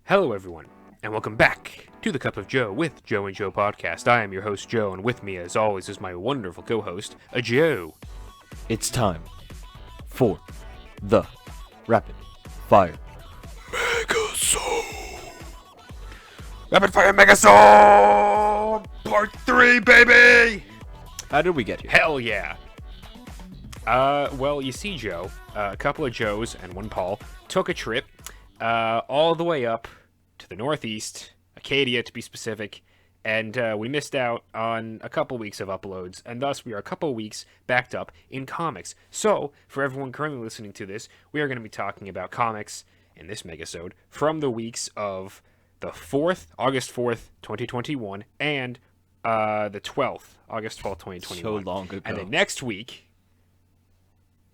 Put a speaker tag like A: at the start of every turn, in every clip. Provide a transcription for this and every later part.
A: Hello, everyone, and welcome back to the Cup of Joe with Joe and Joe podcast. I am your host, Joe, and with me, as always, is my wonderful co-host, Joe.
B: It's time for the Rapid Fire
A: Megasode! Rapid Fire Megasode! Part 3, baby!
B: How did we get here?
A: Hell yeah! Well, you see, Joe, a couple of Joes and one Paul took a trip all the way up to the northeast, Acadia to be specific, and we missed out on a couple weeks of uploads, and thus we are a couple weeks backed up in comics. So, for everyone currently listening to this, we are going to be talking about comics in this megasode from the weeks of the 4th, August 4th, 2021, and the 12th, August 12th, 2021.
B: So long ago.
A: And then next week,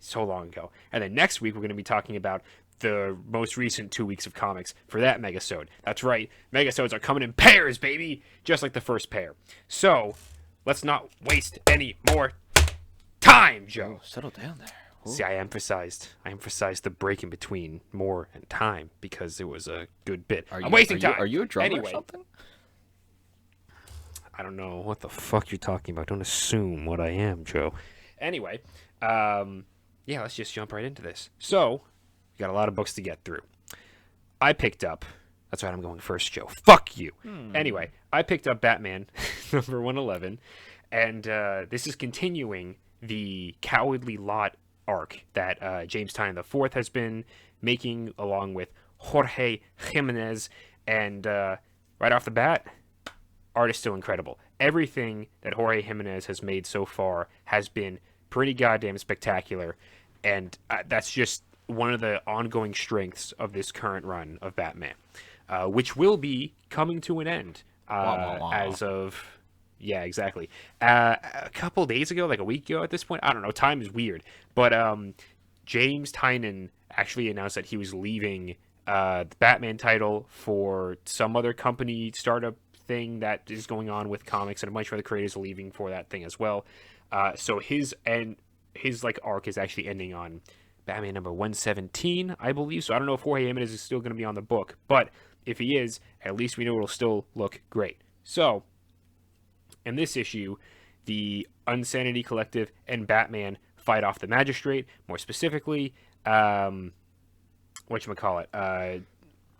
A: so long ago, and then next week we're going to be talking about the most recent 2 weeks of comics for that megasode. That's right, megasodes are coming in pairs, baby, just like the first pair. So, let's not waste any more time, Joe.
B: Oh, settle down there. Ooh.
A: See, I emphasized the break in between more and time because it was a good bit. I'm wasting time.
B: Are you a drummer
A: anyway,
B: or something?
A: I don't know what the fuck you're talking about. Don't assume what I am, Joe. Anyway, yeah, let's just jump right into this. So, we got a lot of books to get through. I picked up... That's right, I'm going first, Joe. Fuck you! Anyway, I picked up Batman, number 111, and this is continuing the Cowardly Lot arc that James Tynion IV has been making, along with Jorge Jimenez, and right off the bat, art is still incredible. Everything that Jorge Jimenez has made so far has been pretty goddamn spectacular, and that's just one of the ongoing strengths of this current run of Batman, which will be coming to an end as of... Yeah, exactly. A couple days ago, like a week ago at this point, I don't know, time is weird, but James Tynion actually announced that he was leaving the Batman title for some other company startup thing that is going on with comics, and a bunch of other creators are leaving for that thing as well. So his like arc is actually ending on Batman number 117, I believe. So I don't know if Jorge Jimenez is still going to be on the book, but if he is, at least we know it'll still look great. So in this issue, the Unsanity Collective and Batman fight off the Magistrate. More specifically, whatchamacallit,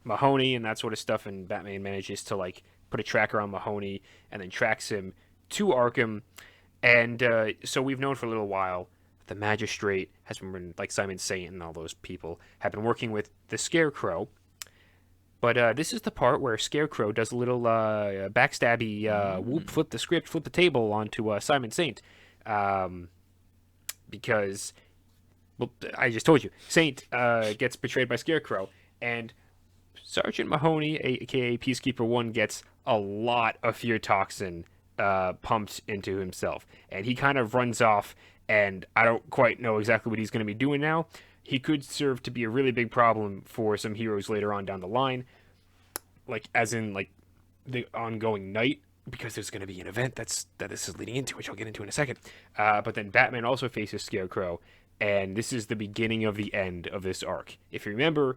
A: Mahoney and that sort of stuff, and Batman manages to like put a tracker on Mahoney and then tracks him to Arkham. And so we've known for a little while the Magistrate has been, like Simon Saint and all those people, have been working with the Scarecrow. But this is the part where Scarecrow does a little backstabby whoop, flip the script, flip the table onto Simon Saint. Because, well, I just told you, Saint gets betrayed by Scarecrow, and Sergeant Mahoney, a.k.a. Peacekeeper 1, gets a lot of fear toxin pumped into himself. And he kind of runs off, and I don't quite know exactly what he's going to be doing now. He could serve to be a really big problem for some heroes later on down the line, like as in like the ongoing night, because there's going to be an event that this is leading into, which I'll get into in a second. But then Batman also faces Scarecrow, and this is the beginning of the end of this arc. If you remember,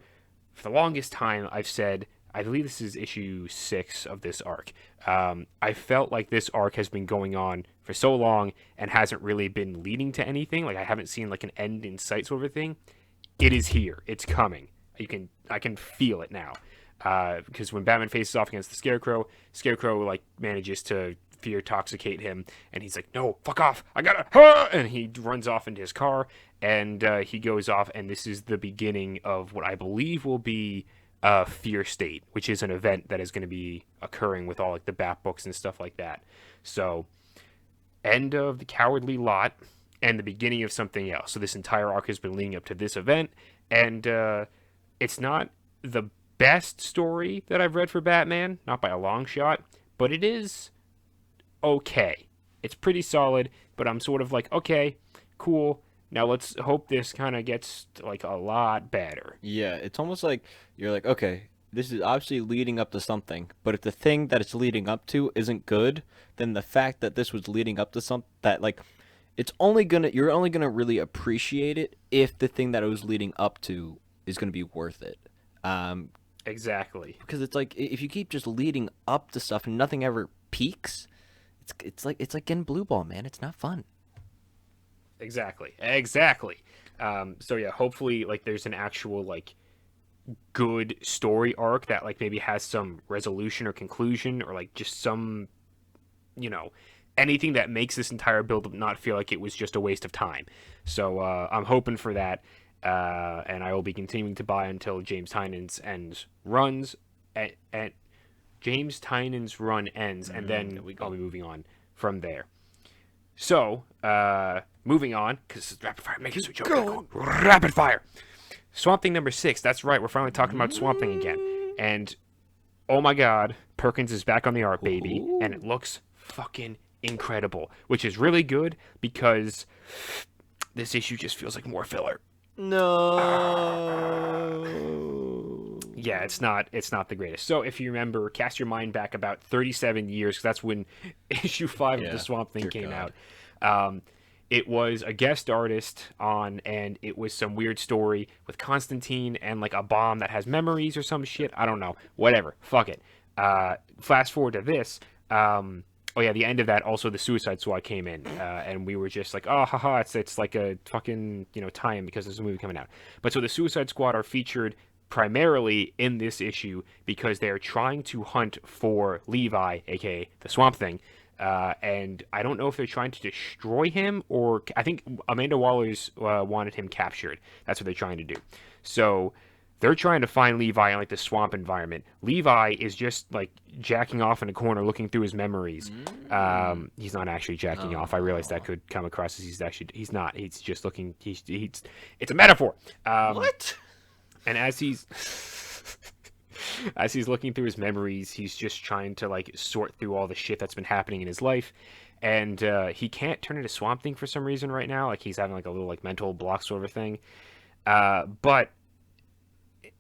A: for the longest time, I've said, I believe this is issue 6 of this arc. I felt like this arc has been going on for so long and hasn't really been leading to anything. Like I haven't seen like an end in sight sort of thing. It is here. It's coming. I can feel it now. Because when Batman faces off against the Scarecrow like manages to fear toxicate him, and he's like, "No, fuck off! I gotta!" And he runs off into his car, and he goes off, and this is the beginning of what I believe will be Fear State, which is an event that is going to be occurring with all like the Bat books and stuff like that. So, end of the Cowardly Lot and the beginning of something else. So this entire arc has been leading up to this event, and it's not the best story that I've read for Batman, not by a long shot, but it is okay. It's pretty solid, but I'm sort of like, okay, cool. Now let's hope this kind of gets like a lot better.
B: Yeah, it's almost like you're like, okay, this is obviously leading up to something, but if the thing that it's leading up to isn't good, then the fact that this was leading up to something that like you're only gonna really appreciate it if the thing that it was leading up to is gonna be worth it.
A: Exactly.
B: Because it's like if you keep just leading up to stuff and nothing ever peaks, it's like getting blue ball, man. It's not fun.
A: Exactly. So yeah, hopefully like there's an actual like good story arc that like maybe has some resolution or conclusion or like just some, you know, anything that makes this entire build not feel like it was just a waste of time. So I'm hoping for that. And I will be continuing to buy until James Tynan's ends runs at James Tynan's run ends, and then I'll be moving on from there. So, moving on, because rapid fire, make it so joke. Rapid fire. Swamp Thing number 6. That's right. We're finally talking about Swamp Thing again. And, oh my god, Perkins is back on the art, baby.
B: Ooh.
A: And it looks fucking incredible. Which is really good, because this issue just feels like more filler.
B: No.
A: Yeah, it's not the greatest. So if you remember, cast your mind back about 37 years, 'cause that's when issue 5 of the Swamp Thing came out. It was a guest artist on, and it was some weird story with Constantine and like a bomb that has memories or some shit. I don't know. Whatever. Fuck it. Fast forward to this. Oh yeah, the end of that. Also, the Suicide Squad came in, and we were just like, oh, haha, it's like a fucking tie-in because there's a movie coming out. But so the Suicide Squad are featured primarily in this issue because they're trying to hunt for Levi, aka the Swamp Thing. And I don't know if they're trying to destroy him or I think Amanda Waller's wanted him captured. That's what they're trying to do. So they're trying to find Levi in like the swamp environment. Levi is just like jacking off in a corner, looking through his memories. He's not actually jacking off. I realize that could come across as he's not. He's just looking. It's a metaphor.
B: What?
A: And as he's looking through his memories, he's just trying to like sort through all the shit that's been happening in his life. And he can't turn into Swamp Thing for some reason right now. Like he's having like a little like mental block sort of thing. But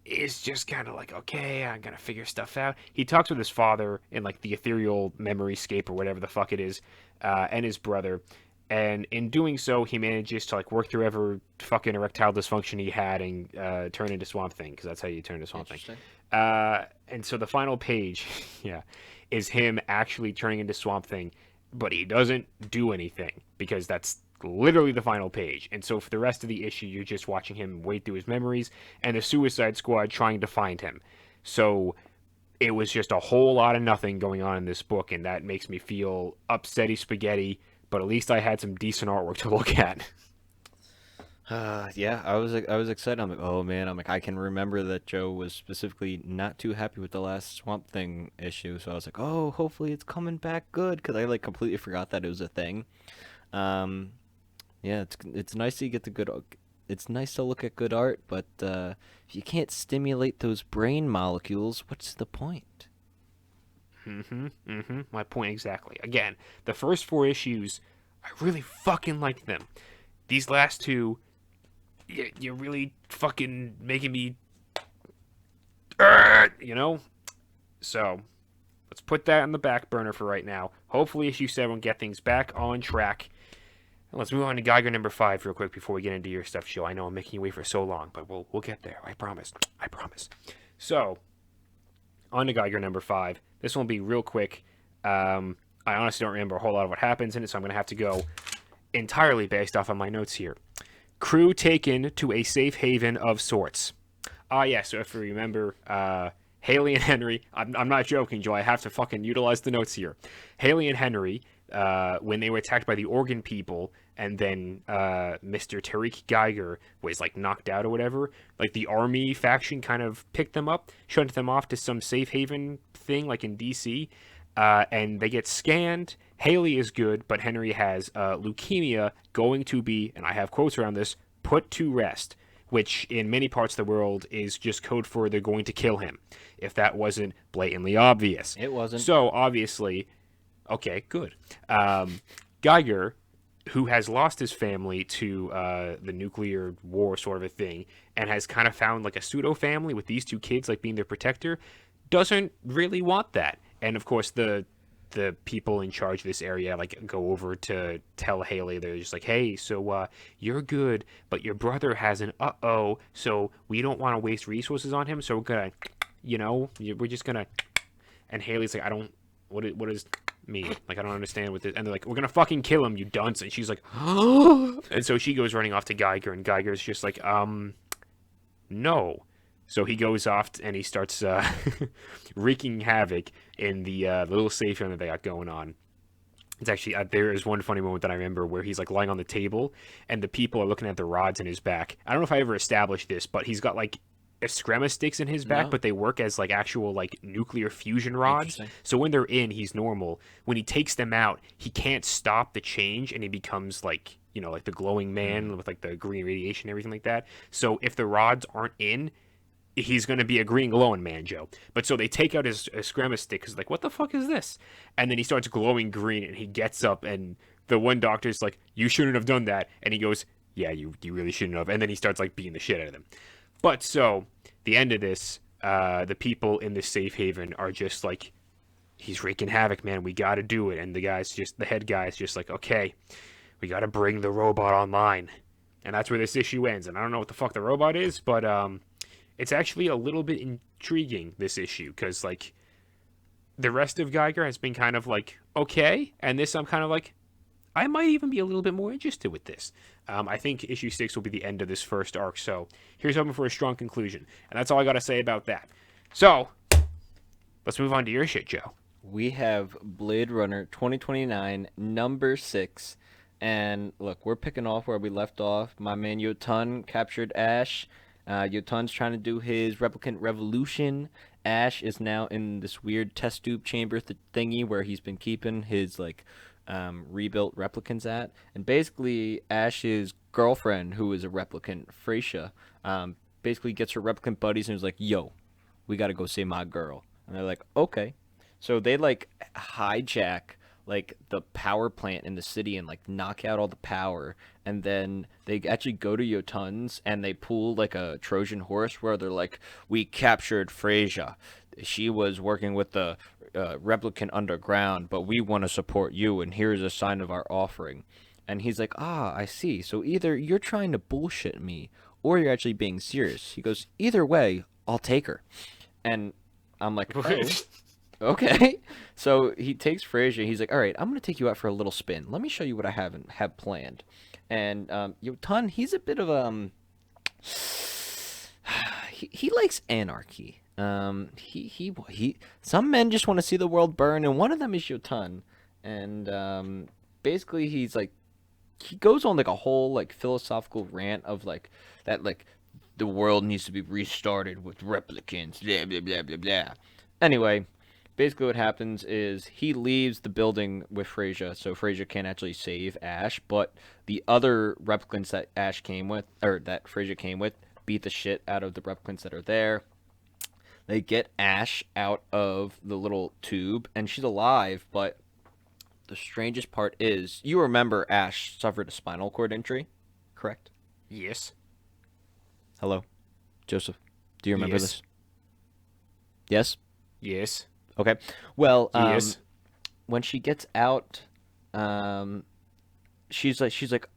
A: it's just kind of like, okay, I'm gonna figure stuff out. He talks with his father in like the ethereal memory scape or whatever the fuck it is, and his brother. And in doing so, he manages to like work through ever fucking erectile dysfunction he had and turn into Swamp Thing, because that's how you turn into Swamp Thing. And so the final page, is him actually turning into Swamp Thing, but he doesn't do anything because that's literally the final page. And so for the rest of the issue, you're just watching him wade through his memories and the Suicide Squad trying to find him. So it was just a whole lot of nothing going on in this book, and that makes me feel upsetty spaghetti. But at least I had some decent artwork to look at.
B: Yeah, I was excited. I'm like, oh man, I can remember that Joe was specifically not too happy with the last Swamp Thing issue, so I was like, oh, hopefully it's coming back good, because I like completely forgot that it was a thing. Yeah, it's nice to get the good. It's nice to look at good art, but if you can't stimulate those brain molecules, what's the point?
A: My point exactly. Again, the first 4 issues, I really fucking liked them. These last 2, you're really fucking making me, So, let's put that on the back burner for right now. Hopefully, issue 7 will get things back on track. And let's move on to Geiger number 5 real quick before we get into your stuff, Joe. I know I'm making you wait for so long, but we'll get there. I promise. So, on to Geiger number 5. This one will be real quick. I honestly don't remember a whole lot of what happens in it, so I'm going to have to go entirely based off of my notes here. Crew taken to a safe haven of sorts. So if you remember, Haley and Henry, I'm not joking, Joe, I have to fucking utilize the notes here. Haley and Henry, when they were attacked by the Organ people, and then Mr. Tariq Geiger was like knocked out or whatever, like the army faction kind of picked them up, shunt them off to some safe haven thing like in DC, and they get scanned. Haley is good, but Henry has leukemia, going to be, and I have quotes around this, put to rest, which in many parts of the world is just code for they're going to kill him, if that wasn't blatantly obvious.
B: It wasn't.
A: So, obviously, okay, good. Geiger, who has lost his family to the nuclear war sort of a thing, and has kind of found like a pseudo-family with these 2 kids like being their protector, doesn't really want that. And, of course, the people in charge of this area like go over to tell Haley, they're just like, hey, so you're good, but your brother has an so we don't want to waste resources on him, so we're gonna we're just gonna. And Haley's like, I don't. What does mean? Like, I don't understand what this. And they're like, we're gonna fucking kill him, you dunce. And she's like, and so she goes running off to Geiger, and Geiger's just like, no. So he goes off and he starts wreaking havoc in the little safe room that they got going on. It's actually there is one funny moment that I remember where he's like lying on the table and the people are looking at the rods in his back. I don't know if I ever established this, but he's got like eskrima sticks in his back,
B: No.
A: but they work as like actual like nuclear fusion rods.
B: Interesting.
A: So when they're in, he's normal. When he takes them out, he can't stop the change and he becomes like like the glowing man with like the green radiation and everything like that. So if the rods aren't in, he's going to be a green glowing man, Joe. But so they take out his scrammer stick because like, what the fuck is this? And then he starts glowing green and he gets up and the one doctor's like, you shouldn't have done that. And he goes, yeah, you really shouldn't have. And then he starts like beating the shit out of them. But so the end of this, the people in this safe haven are just like, he's wreaking havoc, man. We got to do it. And the head guy's just like, okay, we got to bring the robot online. And that's where this issue ends. And I don't know what the fuck the robot is, but it's actually a little bit intriguing, this issue, because like the rest of Geiger has been kind of like okay, and this I'm kind of like I might even be a little bit more interested with this. I think issue 6 will be the end of this first arc, so here's hoping for a strong conclusion, and that's all I got to say about that. So let's move on to your shit, Joe.
B: We have Blade Runner 2029 number 6, and look, we're picking off where we left off. My man Yotun captured Ash. Yotun's trying to do his replicant revolution. Ash is now in this weird test tube chamber thingy where he's been keeping his like rebuilt replicants at. And basically, Ash's girlfriend, who is a replicant, Freesia, basically gets her replicant buddies and is like, "Yo, we gotta go save my girl." And they're like, "Okay." So they like hijack like the power plant in the city and like knock out all the power, and then they actually go to Jotun's and they pull like a Trojan horse where they're like, we captured Freyja. She was working with the replicant underground, but we want to support you, and here's a sign of our offering. And he's like, ah, I see. So either you're trying to bullshit me or you're actually being serious. He goes, either way, I'll take her. And I'm like, oh. Okay. So he takes Frasier. He's like, all right, I'm going to take you out for a little spin. Let me show you what I have planned. And Yotun, he's a bit of he likes anarchy. He some men just want to see the world burn, and one of them is Yotun. And basically he's like, he goes on like a whole like philosophical rant of like that like the world needs to be restarted with replicants, blah blah blah blah blah. Anyway, basically what happens is he leaves the building with Freyja, so Freyja can't actually save Ash, but the other replicants that Ash came with, or that Freyja came with, beat the shit out of the replicants that are there. They get Ash out of the little tube, and she's alive, but the strangest part is, you remember Ash suffered a spinal cord injury, correct?
A: Yes.
B: Hello? Joseph, do you remember
A: Yes.
B: this? Yes?
A: Yes.
B: Okay. Well,
A: Yes.
B: when she gets out, she's like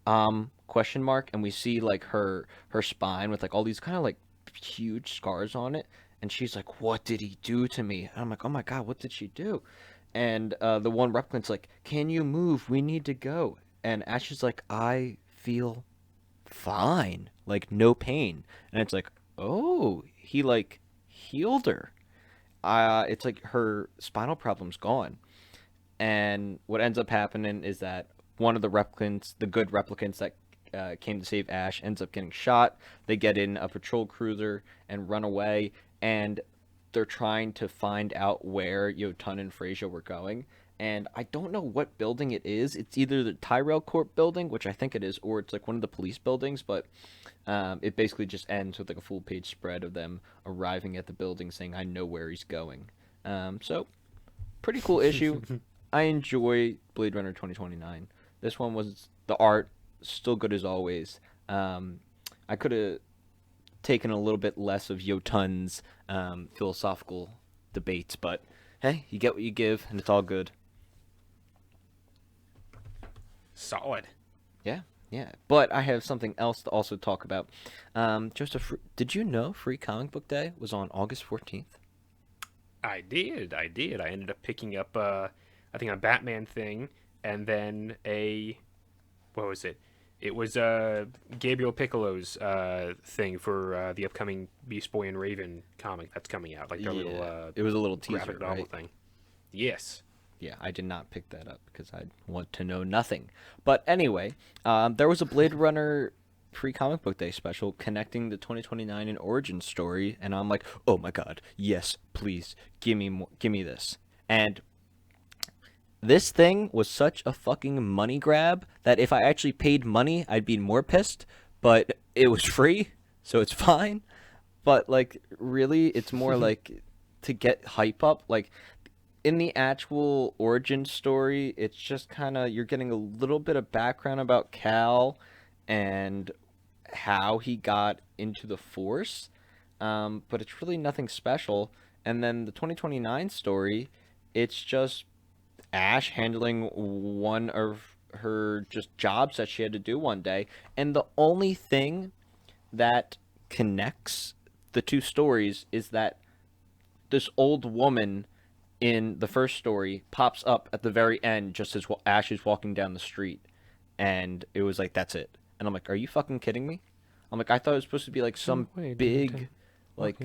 B: question mark, and we see like her spine with like all these kind of like huge scars on it, and she's like, what did he do to me? And I'm like, oh my god, what did she do? And the one replicant's like, can you move? We need to go. And Ash is like, I feel fine, like no pain. And it's like, oh, he like healed her. It's like her spinal problem's gone. And what ends up happening is that one of the replicants, the good replicants that came to save Ash, ends up getting shot. They get in a patrol cruiser and run away, and they're trying to find out where Yotun and Freyja were going. And I don't know what building it is. It's either the Tyrell Corp building, which I think it is, or it's like one of the police buildings, but it basically just ends with like a full page spread of them arriving at the building saying, I know where he's going. So, pretty cool issue. I enjoy Blade Runner 2029. This one was, the art, still good as always. I could have taken a little bit less of Yotun's philosophical debates, but hey, you get what you give, and it's all good.
A: Solid.
B: Yeah. But I have something else to also talk about. Joseph, did you know Free Comic Book Day was on August 14th?
A: I did. I ended up picking up, I think, a Batman thing, and then what was it? It was Gabriel Piccolo's thing for the upcoming Beast Boy and Raven comic that's coming out, like their little
B: Yeah, it was a little teaser,
A: graphic novel
B: right?
A: thing. Yes.
B: Yeah, I did not pick that up because I want to know nothing. But anyway, there was a Blade Runner pre-comic book day special connecting the 2029 and origin story, and I'm like, oh my god, yes, please, give me this. And this thing was such a fucking money grab that if I actually paid money, I'd be more pissed. But it was free, so it's fine. But like, really, it's more like to get hype up. Like in the actual origin story, it's just kind of you're getting a little bit of background about Cal and how he got into the Force. But it's really nothing special. And then the 2029 story, it's just Ash handling one of her just jobs that she had to do one day. And the only thing that connects the two stories is that this old woman in the first story pops up at the very end just as Ash is walking down the street. And it was like, that's it. And I'm like, are you fucking kidding me? I'm like, I thought it was supposed to be like some big like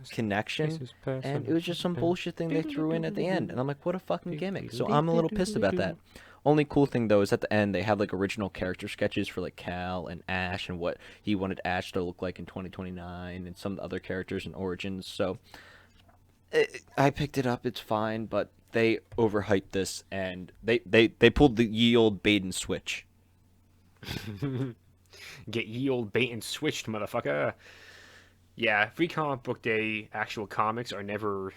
B: connection, and it was just some bullshit thing they threw in at the end, and I'm like, what a fucking gimmick. So I'm a little pissed about that. Only cool thing though is at the end they had like original character sketches for like Cal and Ash and what he wanted Ash to look like in 2029 and some other characters and origins. So I picked it up, it's fine, but they overhyped this and they pulled the ye old bait and switch.
A: Get ye old bait and switched, motherfucker. Yeah, free comic book day actual comics are never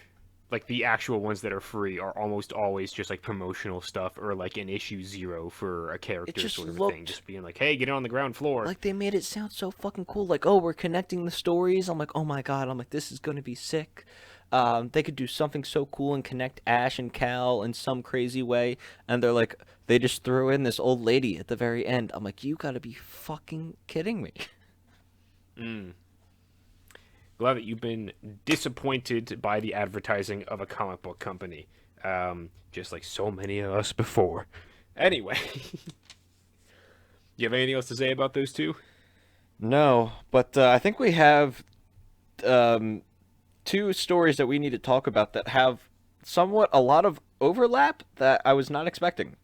A: like the actual ones that are free are almost always just like promotional stuff or like an issue 0 for a character
B: just
A: sort of a
B: looked
A: thing. Just being like, hey, get on the ground floor.
B: Like they made it sound so fucking cool. Like, oh, we're connecting the stories. I'm like, oh my god. I'm like, this is gonna be sick. They could do something so cool and connect Ash and Cal in some crazy way. And they're like, they just threw in this old lady at the very end. I'm like, you gotta be fucking kidding me.
A: Glad that you've been disappointed by the advertising of a comic book company, just like so many of us before. Anyway, you have anything else to say about those two?
B: No, but I think we have two stories that we need to talk about that have somewhat a lot of overlap that I was not expecting.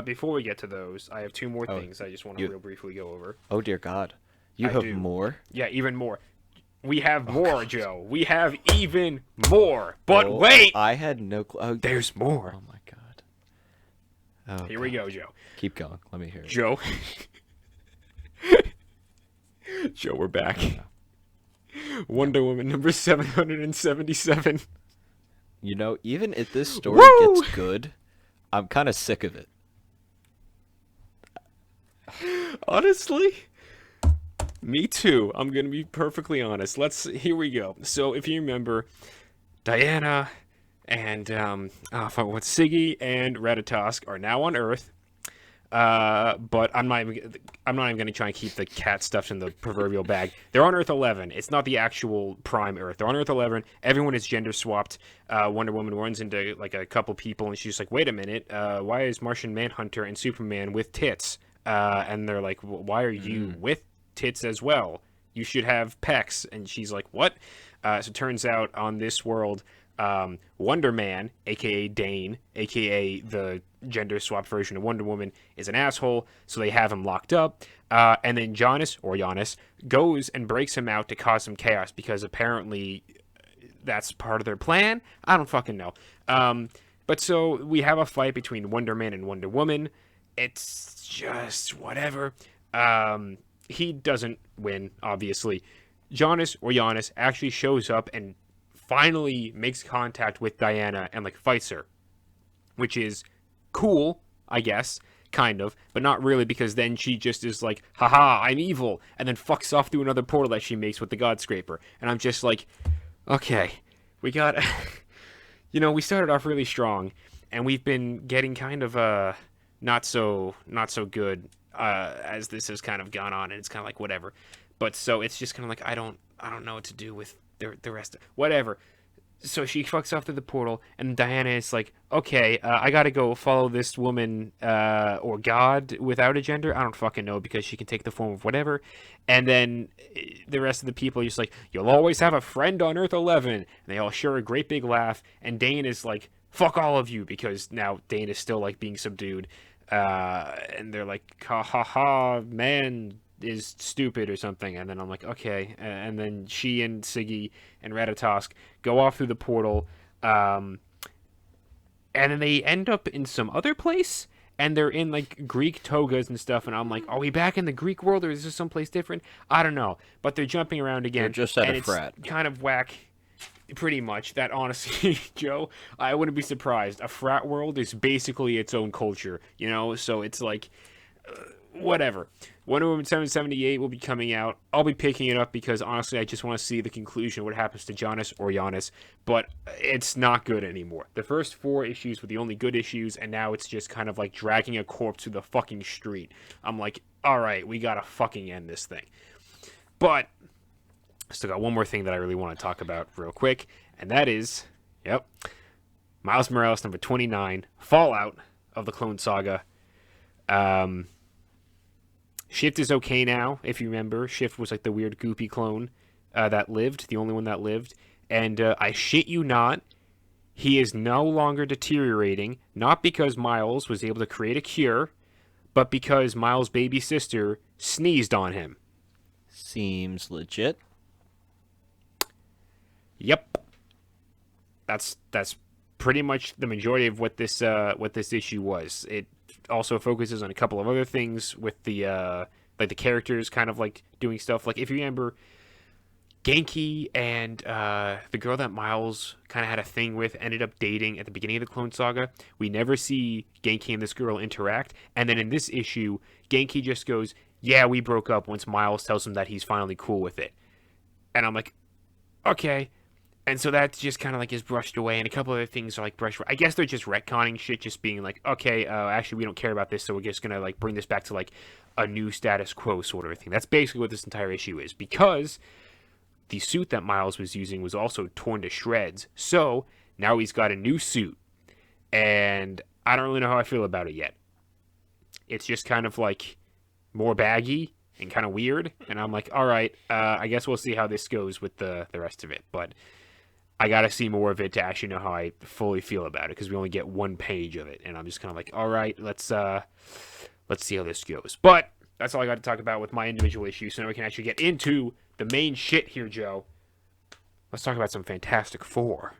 A: Before we get to those, I have two more
B: Oh,
A: things I just want to real briefly go over.
B: Oh dear God, you
A: I
B: have
A: do.
B: more?
A: Yeah, even more. We have more, Joe. We have even more. But
B: Oh,
A: wait!
B: I had no clue. Oh,
A: There's more.
B: oh my God. Oh,
A: Here we go, Joe.
B: Keep going. Let me hear it.
A: Joe. Joe, we're back. Wonder Woman number 777.
B: You know, even if this story
A: Woo!
B: gets good, I'm kind of sick of it.
A: Honestly, me too. I'm gonna be perfectly honest. Here we go. So if you remember, Diana and Siggy and Ratatosk are now on Earth. But I'm not even gonna try and keep the cat stuff in the proverbial bag. They're on Earth 11. It's not the actual prime Earth. They're on Earth 11. Everyone is gender swapped. Wonder Woman runs into like a couple people, and she's like, "Wait a minute. Why is Martian Manhunter and Superman with tits?" And they're like, "Why are you with tits as well? You should have pecs." And she's like, "What?" So it turns out on this world, Wonder Man, aka Dane, aka the gender swapped version of Wonder Woman, is an asshole, so they have him locked up. And then Giannis goes and breaks him out to cause some chaos because apparently that's part of their plan. I don't fucking know. But so we have a fight between Wonder Man and Wonder Woman. It's just whatever. He doesn't win, obviously. Giannis actually shows up and finally makes contact with Diana and like fights her, which is cool, I guess, kind of, but not really, because then she just is like, haha, I'm evil, and then fucks off through another portal that she makes with the God Scraper. And I'm just like, okay, we got we started off really strong, and we've been getting kind of not so good as this has kind of gone on, and it's kind of like whatever. But so it's just kind of like I don't know what to do with the rest of whatever. so she fucks off through the portal, and Diana is like, okay, I gotta go follow this woman, or God without a gender. I don't fucking know because she can take the form of whatever. And then the rest of the people are just like, you'll always have a friend on Earth 11. And they all share a great big laugh. And Dane is like, fuck all of you, because now Dane is still like being subdued. And they're like, ha ha ha, man is stupid or something. And then I'm like, okay. And then she and Siggy and Ratatosk go off through the portal, and then they end up in some other place, and they're in like Greek togas and stuff, and I'm like, are we back in the Greek world, or is this someplace different? I don't know, but they're jumping around again.
B: They're just at
A: and
B: a frat.
A: It's kind of whack, pretty much. That, honestly, Joe, I wouldn't be surprised. A frat world is basically its own culture, you know, so it's like, whatever. Wonder Woman 778 will be coming out. I'll be picking it up because, honestly, I just want to see the conclusion, what happens to Giannis or Giannis, but it's not good anymore. The first 4 issues were the only good issues, and now it's just kind of like dragging a corpse through the fucking street. I'm like, alright, we gotta fucking end this thing. But I still got one more thing that I really want to talk about real quick, and that is, yep, Miles Morales number 29, Fallout of the Clone Saga. Shift is okay now, if you remember. Shift was like the weird goopy clone that lived, the only one that lived. And I shit you not, he is no longer deteriorating, not because Miles was able to create a cure, but because Miles' baby sister sneezed on him.
B: Seems legit.
A: Yep. That's pretty much the majority of what this issue was. It also focuses on a couple of other things with the like the characters kind of like doing stuff. Like if you remember, Genki and the girl that Miles kind of had a thing with ended up dating at the beginning of the Clone Saga. We never see Genki and this girl interact, and then in this issue, Genki just goes, "Yeah, we broke up," once Miles tells him that he's finally cool with it. And I'm like, okay. And so that just kind of like is brushed away, and a couple other things are like brushed away. I guess they're just retconning shit, just being like, okay, actually we don't care about this, so we're just gonna like bring this back to like a new status quo sort of a thing. That's basically what this entire issue is, because the suit that Miles was using was also torn to shreds. So now he's got a new suit, and I don't really know how I feel about it yet. It's just kind of like more baggy and kind of weird, and I'm like, all right, I guess we'll see how this goes with the rest of it, but I gotta see more of it to actually know how I fully feel about it, because we only get 1 page of it, and I'm just kind of like, all right, let's see how this goes. But that's all I got to talk about with my individual issues. So now we can actually get into the main shit here, Joe. Let's talk about some Fantastic Four.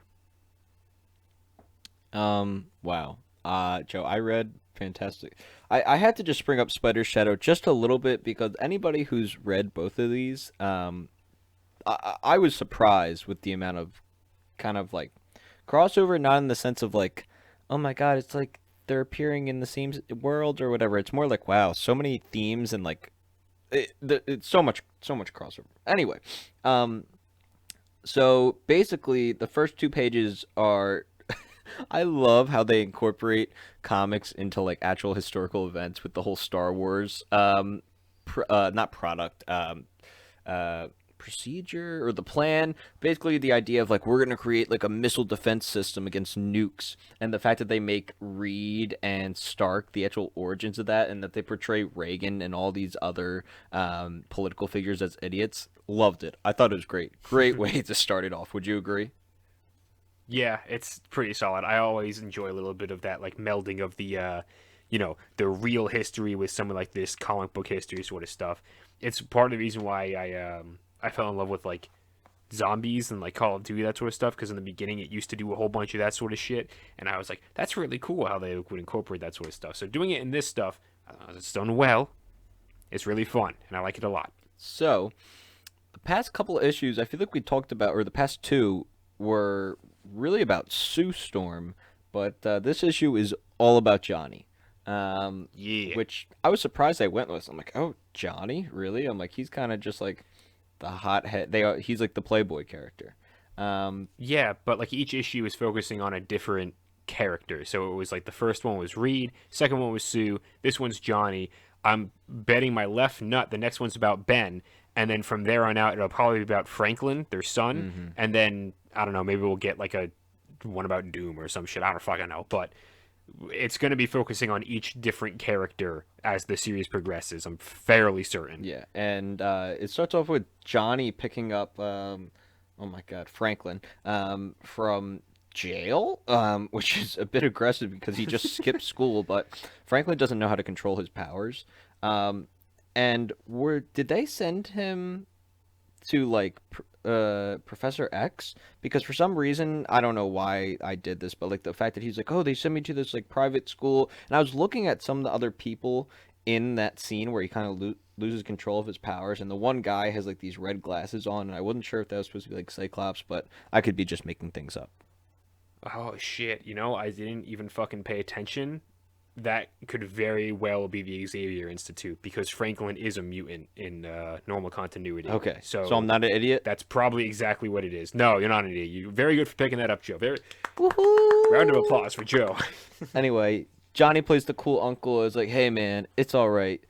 B: Wow. Joe, I read Fantastic. I had to just bring up Spider Shadow just a little bit because anybody who's read both of these, I was surprised with the amount of kind of like crossover, not in the sense of like, oh my god, it's like they're appearing in the same world or whatever. It's more like, wow, so many themes and like it's so much crossover. Anyway, so basically the first 2 pages are I love how they incorporate comics into like actual historical events with the whole Star Wars not product procedure or the plan, basically the idea of like we're going to create like a missile defense system against nukes, and the fact that they make Reed and Stark the actual origins of that, and that they portray Reagan and all these other political figures as idiots. Loved it. I thought it was great way to start it off. Would you agree?
A: Yeah, it's pretty solid. I always enjoy a little bit of that like melding of the the real history with some of like this comic book history sort of stuff. It's part of the reason why I fell in love with like zombies and like Call of Duty, that sort of stuff, because in the beginning it used to do a whole bunch of that sort of shit, and I was like, that's really cool how they would incorporate that sort of stuff. So doing it in this stuff, it's done well. It's really fun, and I like it a lot.
B: So the past couple of issues I feel like we talked about, or the past 2 were really about Sue Storm, but this issue is all about Johnny.
A: Yeah.
B: Which I was surprised I went with. I'm like, oh, Johnny, really? I'm like, he's kind of just like the hothead. He's like the Playboy character.
A: Yeah, but like each issue is focusing on a different character. So it was like the first one was Reed, second one was Sue, this one's Johnny. I'm betting my left nut the next one's about Ben, and then from there on out, it'll probably be about Franklin, their son,
B: Mm-hmm.
A: and then I don't know, maybe we'll get like a one about Doom or some shit. I don't fucking know, but it's going to be focusing on each different character as the series progresses. I'm fairly certain.
B: Yeah, and it starts off with Johnny picking up, oh my God, Franklin, from jail, which is a bit aggressive because he just skipped school, but Franklin doesn't know how to control his powers. Um, and did they send him to like Professor X? Because for some reason I don't know why I did this, but like the fact that he's like, oh, they sent me to this like private school, and I was looking at some of the other people in that scene where he kind of loses control of his powers, and the one guy has like these red glasses on, and I wasn't sure if that was supposed to be like Cyclops, but I could be just making things up.
A: Oh shit! I didn't even fucking pay attention. That could very well be the Xavier Institute because Franklin is a mutant in normal continuity.
B: Okay, so I'm
A: So
B: not an idiot.
A: that's probably exactly what it is. No, you're not an idiot. You're very good for picking that up, Joe. Very round of
B: Woohoo!
A: applause for Joe.
B: Anyway, Johnny plays the cool uncle. Is like, hey man, it's all right,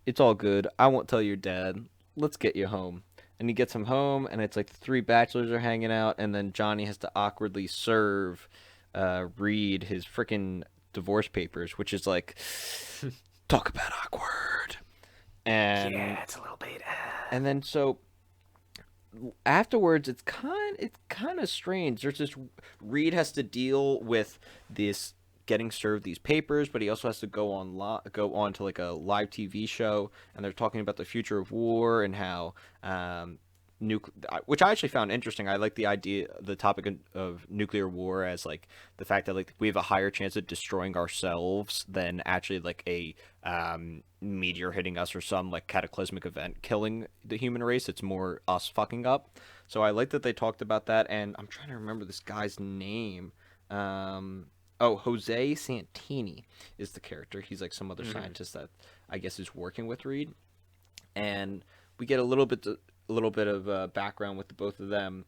B: it's all good. I won't tell your dad. Let's get you home. And he gets him home, and it's like the three bachelors are hanging out, and then Johnny has to awkwardly serve Reed his freaking divorce papers, which is like, talk about awkward. And
A: Yeah, it's a little bit.
B: and then so afterwards, it's kind of strange. There's this Reed has to deal with this getting served these papers, but he also has to go on to like a live TV show, and they're talking about the future of war and how which I actually found interesting. I like the idea, the topic of nuclear war as like the fact that like we have a higher chance of destroying ourselves than actually like a meteor hitting us or some like cataclysmic event killing the human race. It's more us fucking up. So I like that they talked about that, and I'm trying to remember this guy's name. Oh, Jose Santini is the character. He's like some other scientist that I guess is working with Reed, and we get a little bit of background with the both of them.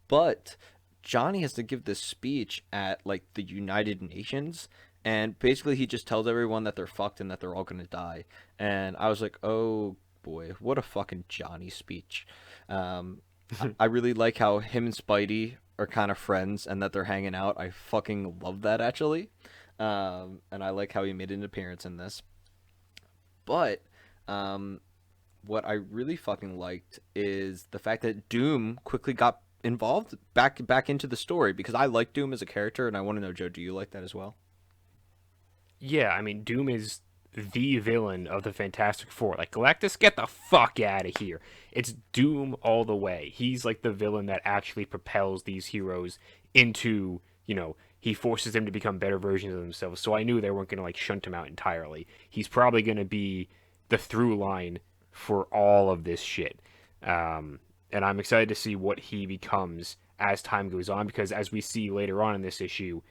B: But Johnny has to give this speech at like the United Nations, and basically he just tells everyone that they're fucked and that they're all gonna die. And I was like, oh boy, what a fucking Johnny speech. I really like how him and Spidey are kind of friends and that they're hanging out. I fucking love that actually. And I like how he made an appearance in this. But what I really fucking liked is the fact that Doom quickly got involved back into the story, because I like Doom as a character, and I want to know, Joe, do you like that as well?
A: Yeah, I mean, Doom is the villain of the Fantastic Four. Like, Galactus, get the fuck out of here. It's Doom all the way. He's like the villain that actually propels these heroes into, he forces them to become better versions of themselves. So I knew they weren't going to, like, shunt him out entirely. He's probably going to be the through line for all of this shit. And I'm excited to see what he becomes as time goes on, because as we see later on in this issue,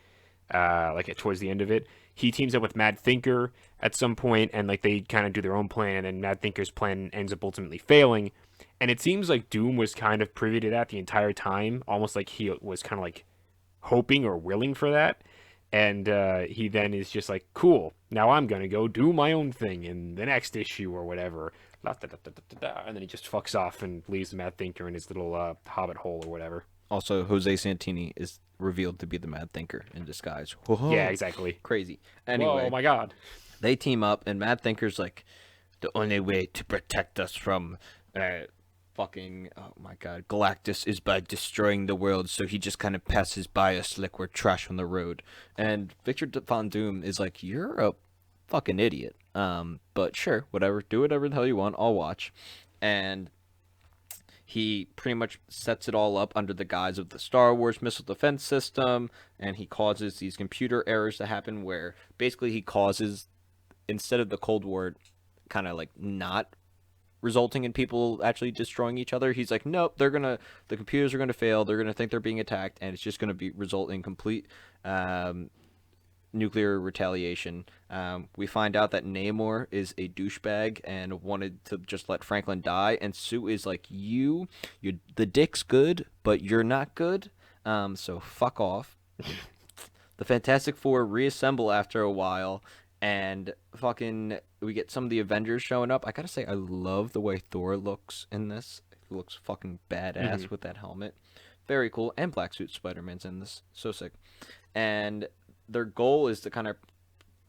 A: like towards the end of it, he teams up with Mad Thinker at some point, and like they kind of do their own plan, and Mad Thinker's plan ends up ultimately failing. And it seems like Doom was kind of privy to that the entire time, almost like he was kind of like hoping or willing for that. And he then is just like, cool, now I'm gonna go do my own thing in the next issue or whatever. And then he just fucks off and leaves the Mad Thinker in his little hobbit hole or whatever.
B: Also, Jose Santini is revealed to be the Mad Thinker in disguise. Whoa,
A: Yeah, exactly.
B: crazy.
A: Whoa,
B: Anyway,
A: my God.
B: they team up, and Mad Thinker's like, the only way to protect us from fucking, oh my God, Galactus is by destroying the world, so he just kind of passes by us like we're trash on the road. And Victor Von Doom is like, you're a fucking idiot. But sure, whatever, do whatever the hell you want, I'll watch. And he pretty much sets it all up under the guise of the Star Wars missile defense system, and he causes these computer errors to happen where basically he causes, instead of the Cold War kind of like not resulting in people actually destroying each other, he's like, nope, the computers are gonna fail, they're gonna think they're being attacked, and it's just gonna be result in complete nuclear retaliation. We find out that Namor is a douchebag and wanted to just let Franklin die, and Sue is like, you the dick's good, but you're not good, so fuck off. The Fantastic Four reassemble after a while, and fucking we get some of the Avengers showing up. I gotta say, I love the way Thor looks in this. He looks fucking
A: Hmm.
B: badass with that helmet. Very cool. And Black Suit Spider-Man's in this. So sick. And their goal is to kind of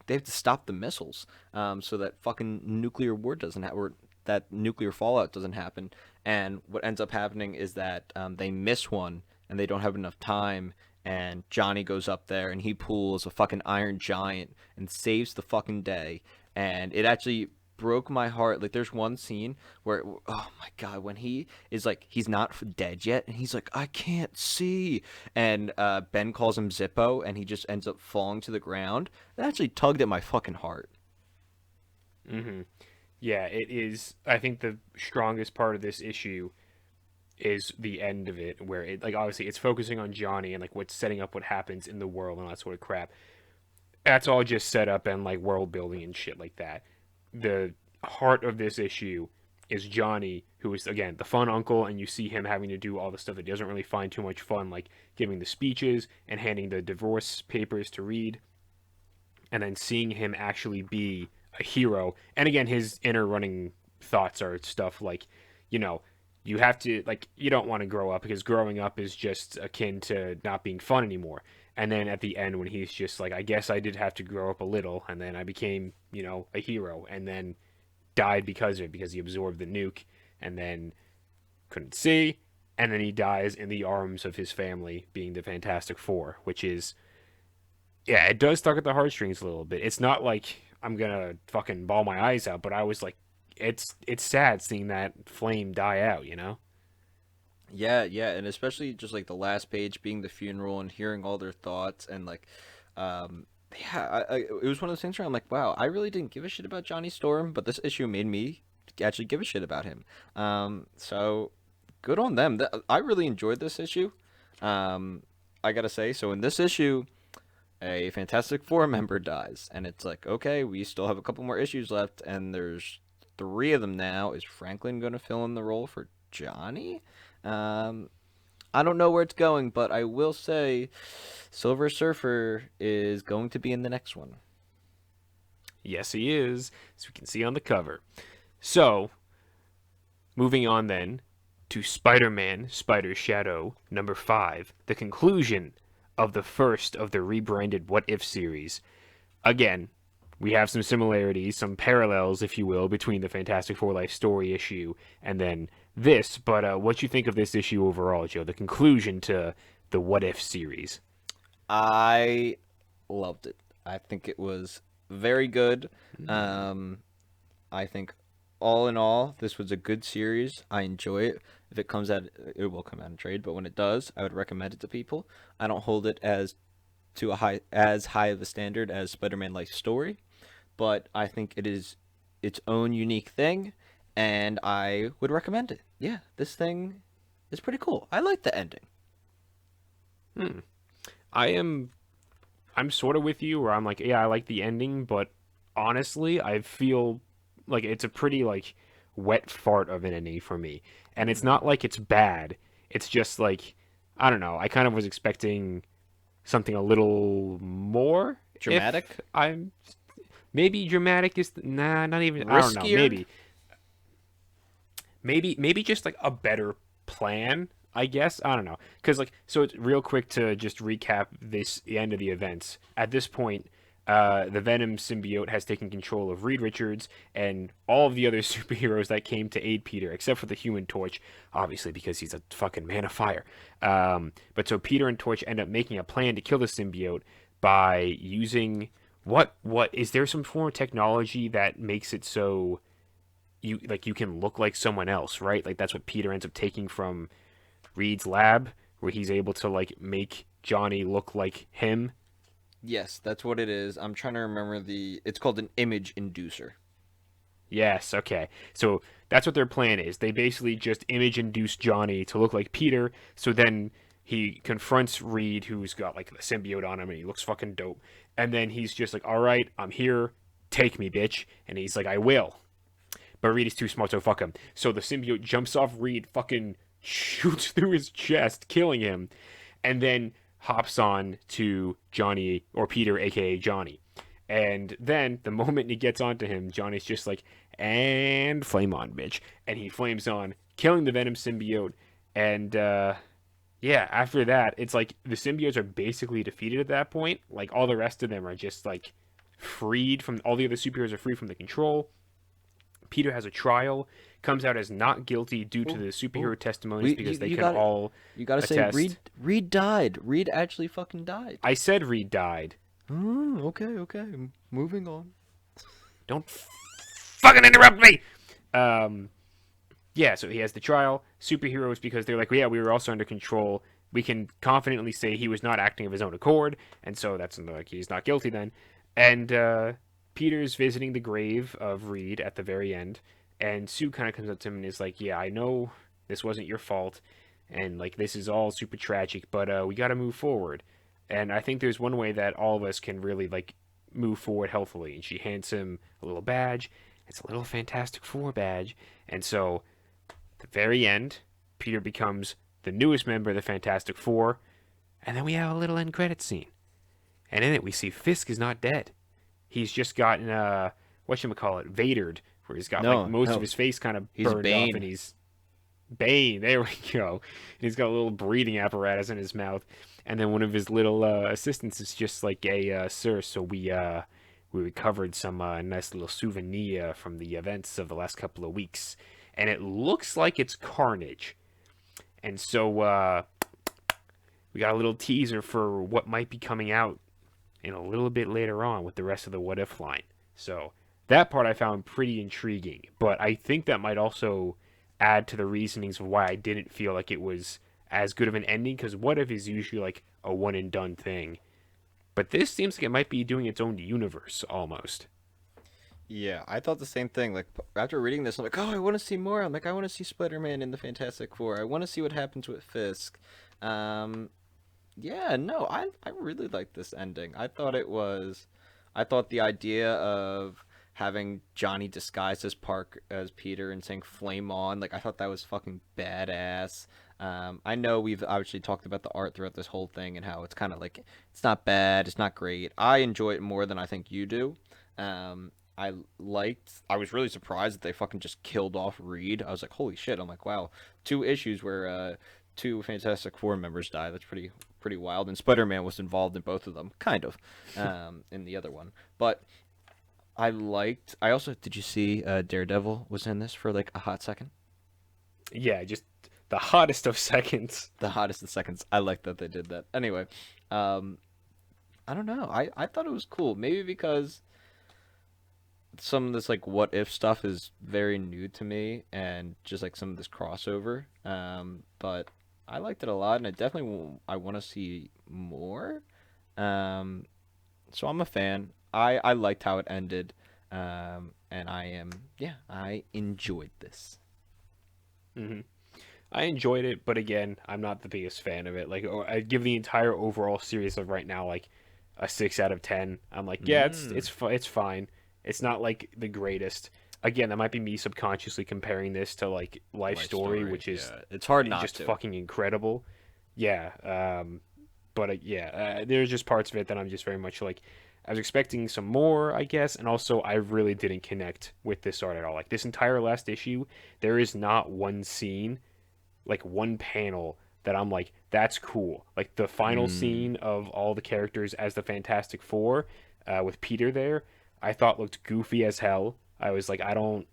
B: they have to stop the missiles, so that fucking nuclear war doesn't happen, or that nuclear fallout doesn't happen. And what ends up happening is that they miss one and they don't have enough time. And Johnny goes up there and he pulls a fucking Iron Giant and saves the fucking day. And it actually broke my heart. Like, there's one scene where, oh my god, when he is like, he's not dead yet, and he's like, I can't see, and Ben calls him Zippo, and he just ends up falling to the ground. It actually tugged at my fucking heart.
A: Hmm. Yeah, it is. I think the strongest part of this issue is the end of it, where it, like, obviously it's focusing on Johnny and like what's setting up what happens in the world and all that sort of crap. That's all just set up and like world building and shit like that. The heart of this issue is Johnny, who is again the fun uncle, and you see him having to do all the stuff that he doesn't really find too much fun, like giving the speeches and handing the divorce papers to Reed, and then seeing him actually be a hero. And again, his inner running thoughts are stuff like, you know, you have to like you don't want to grow up because growing up is just akin to not being fun anymore. And then at the end when he's just like, I guess I did have to grow up a little, and then I became, a hero, and then died because of it because he absorbed the nuke, and then couldn't see, and then he dies in the arms of his family, being the Fantastic Four, which is, yeah, it does tug at the heartstrings a little bit. It's not like I'm gonna fucking bawl my eyes out, but I was like, it's sad seeing that flame die out.
B: Yeah, yeah, and especially just like the last page being the funeral and hearing all their thoughts and like, um, yeah, it was one of those things where I'm like, wow, I really didn't give a shit about Johnny Storm, but this issue made me actually give a shit about him. So good on them. I really enjoyed this issue. Um, I gotta say, so in this issue, a Fantastic Four member dies, and it's like, okay, we still have a couple more issues left, and there's three of them now. Is Franklin gonna fill in the role for Johnny? Um, I don't know where it's going, but I will say Silver Surfer is going to be in the next one.
A: Yes, he is, as we can see on the cover. So, moving on then to Spider-Man: Spider's Shadow number 5, the conclusion of the first of the rebranded What If series. Again, we have some similarities, some parallels, if you will, between the Fantastic Four Life Story issue and then this. But what you think of this issue overall, Joe? The conclusion to the What If series.
B: I loved it. I think it was very good.
A: Mm.
B: Um, I think all in all, this was a good series. I enjoy it. If it comes out, it will come out in trade, but when it does, I would recommend it to people. I don't hold it as high of a standard as Spider-Man Life Story, but I think it is its own unique thing, and I would recommend it. Yeah, this thing is pretty cool. I like the ending.
A: Hmm. I am. I'm sort of with you, where I'm like, yeah, I like the ending, but honestly, I feel like it's a pretty like wet fart of an ending for me, and it's not like it's bad. It's just like, I don't know. I kind of was expecting something a little more. If
B: Dramatic,
A: I'm maybe dramatic is nah, not even. I don't know.
B: riskier.
A: Maybe just like a better plan. I guess I don't know because like so it's real quick to just recap this the end of the events. At this point, the Venom symbiote has taken control of Reed Richards and all of the other superheroes that came to aid Peter, except for the Human Torch, obviously because he's a fucking man of fire. But so Peter and Torch end up making a plan to kill the symbiote by using what is there some form of technology that makes it so you can look like someone else, right? Like that's what Peter ends up taking from Reed's lab, where he's able to like make Johnny look like him.
B: Yes, that's what it is. I'm trying to remember the. It's called an image inducer.
A: Yes, okay. So that's what their plan is. They basically just image induce Johnny to look like Peter, so then he confronts Reed, who's got like the symbiote on him and he looks fucking dope. And then he's just like, all right, I'm here. Take me, bitch. And he's like, I will. But Reed is too smart, so fuck him. So the symbiote jumps off Reed, fucking shoots through his chest, killing him, and then hops on to Johnny or Peter, aka Johnny. And then the moment he gets onto him, Johnny's just like, and flame on, bitch. And he flames on, killing the Venom symbiote. And yeah, after that, it's like the symbiotes are basically defeated at that point. Like all the rest of them are just like freed from all the other superheroes are freed from the control. Peter has a trial, comes out as not guilty due to
B: Oh,
A: the
B: oh.
A: superhero testimonies
B: We
A: because they
B: you
A: can
B: got it.
A: all
B: You gotta say
A: attest.
B: Reed died. Reed actually fucking died.
A: I said Reed died.
B: Okay. Moving on.
A: Don't fucking interrupt me. Um, yeah, so he has the trial. Superheroes, because they're like, well, yeah, we were also under control. We can confidently say he was not acting of his own accord, and so that's like he's not guilty then. And Peter's visiting the grave of Reed at the very end, and Sue kind of comes up to him and is like, yeah, I know this wasn't your fault, and like this is all super tragic, but we got to move forward. And I think there's one way that all of us can really like move forward healthily. And she hands him a little badge. It's a little Fantastic Four badge, and so the very end, Peter becomes the newest member of the Fantastic Four, and then we have a little end credit scene. And in it, we see Fisk is not dead. He's just gotten whatchamacallit, Vadered, where he's got like
B: No,
A: most of
B: no.
A: his face kind of
B: He's
A: burned off,
B: Bane.
A: and he's Bane. There we go. And he's got a little breathing apparatus in his mouth, and then one of his little assistants is just like, "A sir, so we recovered some nice little souvenir from the events of the last couple of weeks, and it looks like it's Carnage." And so we got a little teaser for what might be coming out in a little bit later on with the rest of the What If line. So that part I found pretty intriguing, but I think that might also add to the reasonings of why I didn't feel like it was as good of an ending, because What If is usually like a one and done thing. But this seems like it might be doing its own universe almost.
B: Yeah, I thought the same thing. Like after reading this, I'm like, oh, I want to see more. I'm like, I want to see Spider-Man in the Fantastic Four. I want to see what happens with Fisk. Um, yeah, no, I really like this ending. I thought the idea of having Johnny disguised as Park as Peter and saying "Flame on," like I thought that was fucking badass. I know we've obviously talked about the art throughout this whole thing and how it's kind of like it's not bad, it's not great. I enjoy it more than I think you do. I was really surprised that they fucking just killed off Reed. I was like, holy shit. I'm like, wow, two issues where two Fantastic Four members die. That's pretty wild. And Spider-Man was involved in both of them, kind of, in the other one. But I also, did you see Daredevil was in this for like a hot second?
A: Yeah, just the hottest of seconds.
B: The hottest of seconds. I like that they did that. Anyway, um, I don't know. I thought it was cool. Maybe because some of this like what if stuff is very new to me and just like some of this crossover. But I liked it a lot, and I want to see more. Um, so I'm a fan. I liked how it ended. And I enjoyed this.
A: Hmm. I enjoyed it, but again, I'm not the biggest fan of it. Like, I'd give the entire overall series of right now like a 6 out of 10. I'm like, yeah,
B: Mm,
A: it's fine. It's not like the greatest. Again, that might be me subconsciously comparing this to like Life
B: life
A: Story,
B: story.
A: which is
B: Yeah, it's hard not
A: just
B: to.
A: fucking incredible. Yeah, but yeah, there's just parts of it that I'm just very much like I was expecting some more, I guess, and also I really didn't connect with this art at all. Like this entire last issue, there is not one scene, like one panel that I'm like, that's cool. Like the final
B: Mm.
A: scene of all the characters as the Fantastic Four, with Peter there, I thought looked goofy as hell. I was like, I don't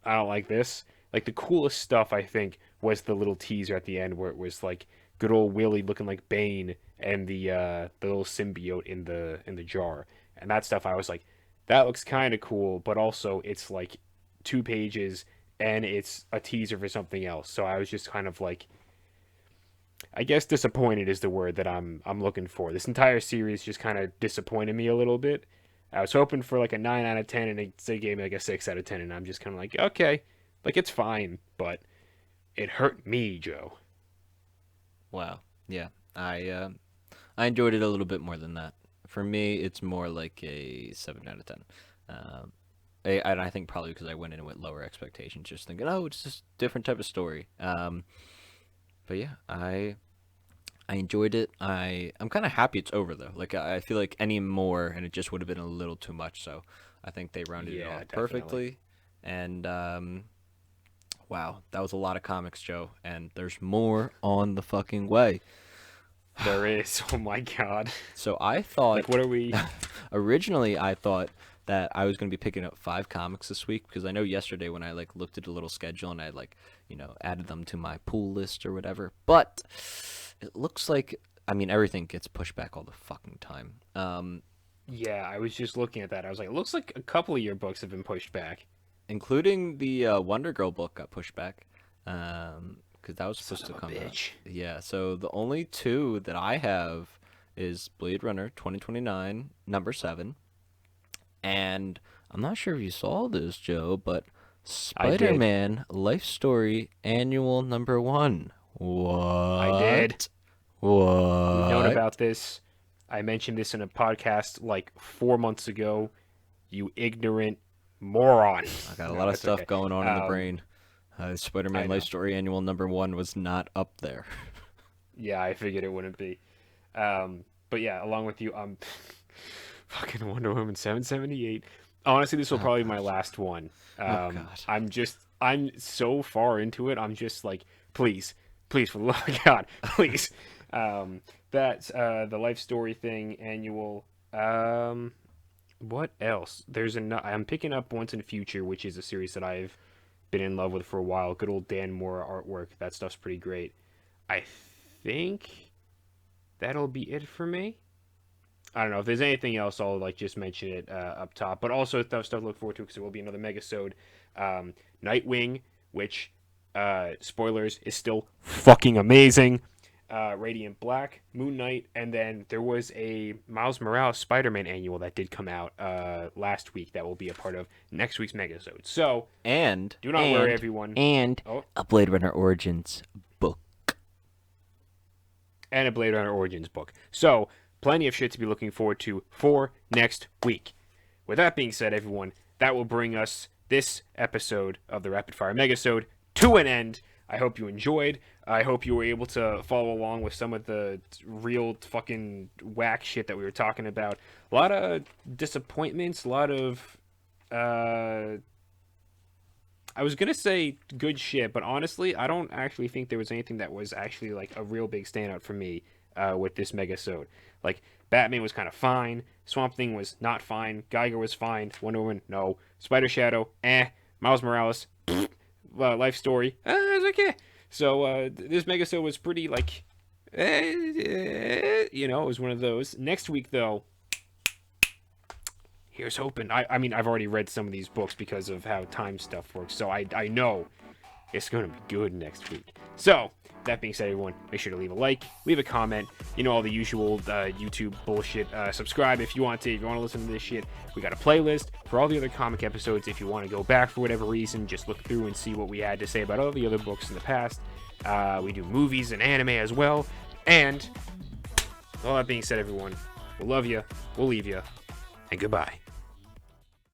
A: like this. Like the coolest stuff I think was the little teaser at the end where it was like good old Willie looking like Bane and the little symbiote in the jar. And that stuff I was like, that looks kind of cool, but also it's like 2 pages and it's a teaser for something else. So I was just kind of like, I guess disappointed is the word that I'm looking for. This entire series just kind of disappointed me a little bit. I was hoping for like a 9 out of 10, and they gave me like a 6 out of 10, and I'm just kind of like, okay, like it's fine, but it hurt me, Joe.
B: Wow. Yeah. I enjoyed it a little bit more than that. For me, it's more like a 7 out of 10. Um, and I think probably because I went in with lower expectations, just thinking, oh, it's just different type of story. But yeah, I enjoyed it. I'm kind of happy it's over though. Like I feel like any more and it just would have been a little too much. So I think they rounded it
A: Yeah,
B: off
A: definitely.
B: perfectly. And wow, that was a lot of comics, Joe. And there's more on the fucking way.
A: There is. Oh my god.
B: So I
A: Like,
B: thought
A: what are we?
B: originally I thought that I was going to be picking up 5 comics this week because I know yesterday when I like looked at a little schedule and I like, added them to my pool list or whatever. But it looks like I mean everything gets pushed back all the fucking time.
A: Yeah, I was just looking at that. I was like, it looks like a couple of your books have been pushed back.
B: Including the Wonder Girl book got pushed back. Because that was supposed
A: Son
B: to
A: of a
B: come out.
A: bitch.
B: Yeah, so the only 2 that I have is Blade Runner 2029 number 7, and I'm not sure if you saw this, Joe, but
A: I did.
B: Spider-Man Life Story Annual number 1.
A: I did.
B: What?
A: You've known
B: What?
A: about this. I mentioned this in a podcast like 4 months ago. You ignorant moron.
B: I got a
A: No,
B: lot of
A: it's
B: stuff
A: okay.
B: going on in the
A: Um,
B: brain.
A: I
B: Spider-Man Life
A: know.
B: Story Annual number 1 was not up there.
A: Yeah, I figured it wouldn't be. But yeah, along with you, fucking Wonder Woman 778. Honestly, this will
B: Oh
A: probably be my
B: gosh.
A: last one.
B: Oh god.
A: I'm so far into it. I'm just like, please, please, for the love of God, please. That's the life story thing annual. What else? I'm picking up Once in Future, which is a series that I've been in love with for a while. Good old Dan Moore artwork. That stuff's pretty great. I think that'll be it for me. I don't know if there's anything else. I'll like just mention it up top. But also stuff to look forward to because it will be another Megasode. Nightwing, which spoilers is still fucking amazing. Radiant Black, Moon Knight, and then there was a Miles Morales Spider-Man annual that did come out last week that will be a part of next week's Megasode. So
B: And
A: do not worry, everyone.
B: and
A: Oh,
B: a Blade Runner Origins book.
A: and a Blade Runner Origins book. So plenty of shit to be looking forward to for next week. With that being said, everyone, that will bring us this episode of the Rapid Fire Megasode to an end. I hope you enjoyed. I hope you were able to follow along with some of the real fucking whack shit that we were talking about. A lot of disappointments, a lot of I was gonna say good shit, but honestly, I don't actually think there was anything that was actually like a real big standout for me with this Megasode. Like Batman was kind of fine, Swamp Thing was not fine, Geiger was fine, Wonder Woman no, Spider Shadow Miles Morales Life Story it's okay. So this Megasode was pretty like it was one of those. Next week though, here's hoping. I mean, I've already read some of these books because of how time stuff works, so I know it's going to be good next week. So, that being said, everyone, make sure to leave a like, leave a comment, all the usual YouTube bullshit. Subscribe if you want to. If you want to listen to this shit, we got a playlist for all the other comic episodes. If you want to go back for whatever reason, just look through and see what we had to say about all the other books in the past. We do movies and anime as well. And, all that being said, everyone, we'll love you, we'll leave you, and goodbye.